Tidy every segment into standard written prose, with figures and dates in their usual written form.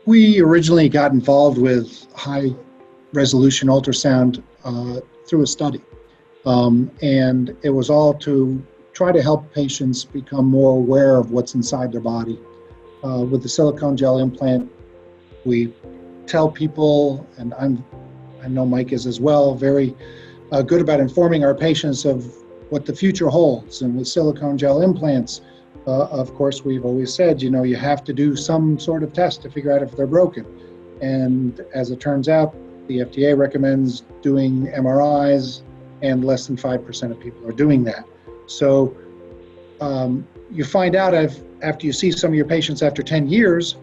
We originally got involved with high resolution ultrasound through a study. And it was all to try to help patients become more aware of what's inside their body. With the silicone gel implant, we tell people, and I know Mike is as well, very good about informing our patients of what the future holds. And with silicone gel implants, of course, we've always said, you have to do some sort of test to figure out if they're broken. And as it turns out, the FDA recommends doing MRIs, and less than 5% of people are doing that. So you find out after you see some of your patients after 10 years,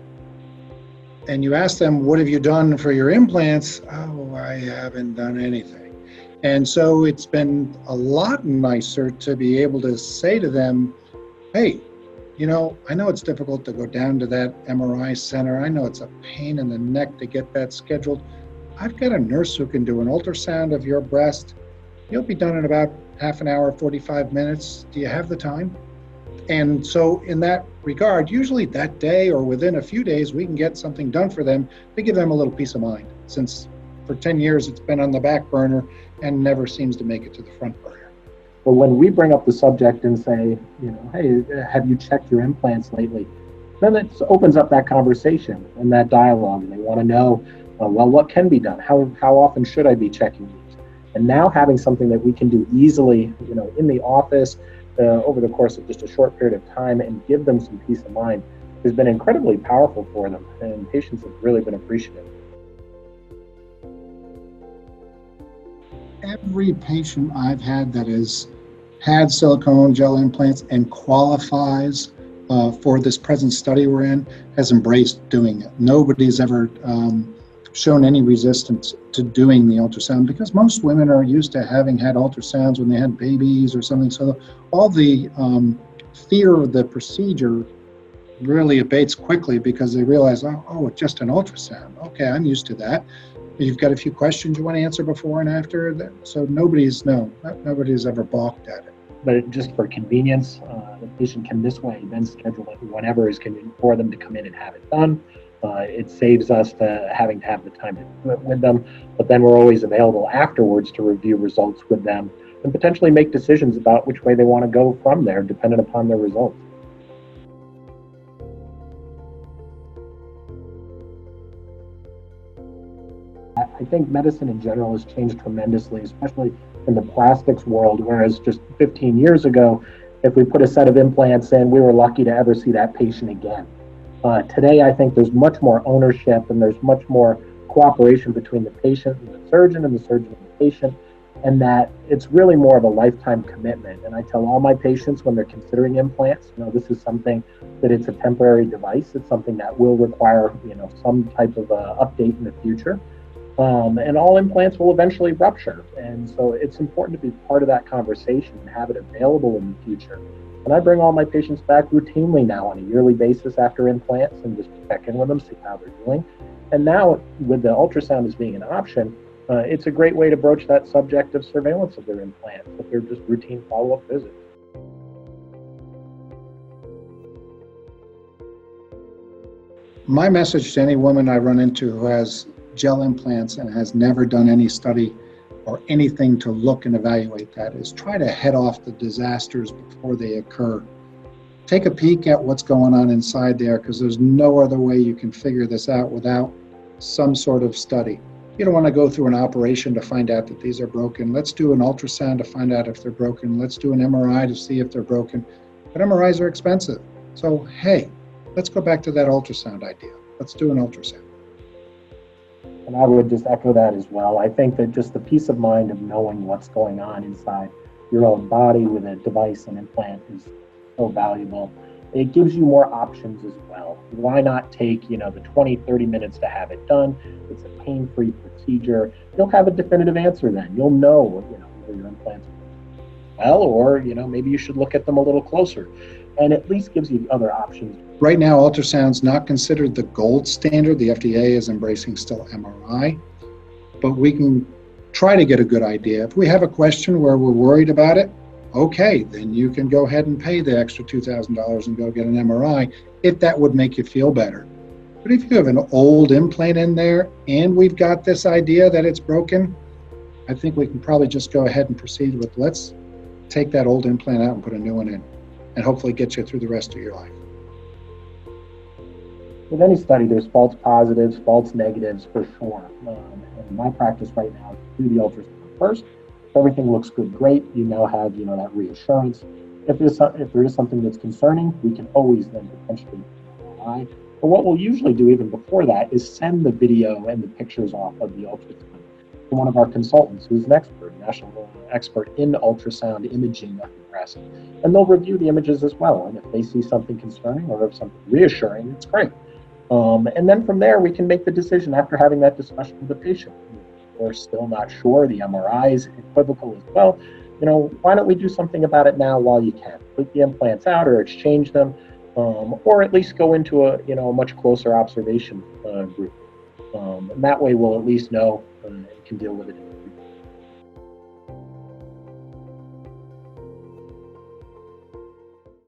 and you ask them, what have you done for your implants? Oh, I haven't done anything. And so it's been a lot nicer to be able to say to them, hey, I know it's difficult to go down to that MRI center. I know it's a pain in the neck to get that scheduled. I've got a nurse who can do an ultrasound of your breast. You'll be done in about half an hour, 45 minutes. Do you have the time? And so in that regard, usually that day or within a few days, we can get something done for them to give them a little peace of mind, since for 10 years it's been on the back burner and never seems to make it to the front burner. But when we bring up the subject and say, hey, have you checked your implants lately? Then it opens up that conversation and that dialogue. And they want to know, well, what can be done? How often should I be checking these? And now having something that we can do easily, in the office over the course of just a short period of time and give them some peace of mind has been incredibly powerful for them. And patients have really been appreciative. Every patient I've had that has had silicone gel implants and qualifies for this present study we're in has embraced doing it. Nobody's ever shown any resistance to doing the ultrasound, because most women are used to having had ultrasounds when they had babies or something. So all the fear of the procedure really abates quickly because they realize, oh, it's just an ultrasound. Okay, I'm used to that. You've got a few questions you want to answer before and after. So nobody's ever balked at it. But just for convenience, the patient can this way then schedule it whenever is convenient for them to come in and have it done. It saves us having to have the time to do it with them, but then we're always available afterwards to review results with them and potentially make decisions about which way they want to go from there, depending upon their results. I think medicine in general has changed tremendously, especially in the plastics world, whereas just 15 years ago, if we put a set of implants in, we were lucky to ever see that patient again. Today, I think there's much more ownership and there's much more cooperation between the patient and the surgeon and the patient, and that it's really more of a lifetime commitment. And I tell all my patients when they're considering implants, this is something that it's a temporary device. It's something that will require, some type of update in the future. And all implants will eventually rupture. And so it's important to be part of that conversation and have it available in the future. And I bring all my patients back routinely now on a yearly basis after implants and just check in with them, see how they're doing. And now with the ultrasound as being an option, it's a great way to broach that subject of surveillance of their implants, if they're just routine follow-up visits. My message to any woman I run into who has gel implants and has never done any study or anything to look and evaluate that is try to head off the disasters before they occur. Take a peek at what's going on inside there, because there's no other way you can figure this out without some sort of study. You don't want to go through an operation to find out that these are broken. Let's do an ultrasound to find out if they're broken. Let's do an MRI to see if they're broken. But MRIs are expensive. So, hey, let's go back to that ultrasound idea. Let's do an ultrasound. And I would just echo that as well. I think that just the peace of mind of knowing what's going on inside your own body with a device and implant is so valuable. It gives you more options as well. Why not take, the 20, 30 minutes to have it done? It's a pain-free procedure. You'll have a definitive answer then. You'll know, whether your implants are well, or, maybe you should look at them a little closer. And at least gives you other options. Right now, ultrasound's not considered the gold standard. The FDA is embracing still MRI, but we can try to get a good idea. If we have a question where we're worried about it, okay, then you can go ahead and pay the extra $2,000 and go get an MRI if that would make you feel better. But if you have an old implant in there and we've got this idea that it's broken, I think we can probably just go ahead and proceed with, let's take that old implant out and put a new one in, and hopefully get you through the rest of your life. With any study, there's false positives, false negatives for sure. And my practice right now is to do the ultrasound first. If everything looks good, great. You now have, that reassurance. If there is something that's concerning, we can always then potentially do an MRI. But what we'll usually do even before that is send the video and the pictures off of the ultrasound to one of our consultants who's an expert, national expert in ultrasound imaging of the breast. And they'll review the images as well. And if they see something concerning or if something reassuring, it's great. And then from there, we can make the decision after having that discussion with the patient. If we're still not sure, the MRI is equivocal as well. Why don't we do something about it now while you can? Take the implants out or exchange them, or at least go into a much closer observation group. And that way we'll at least know and can deal with it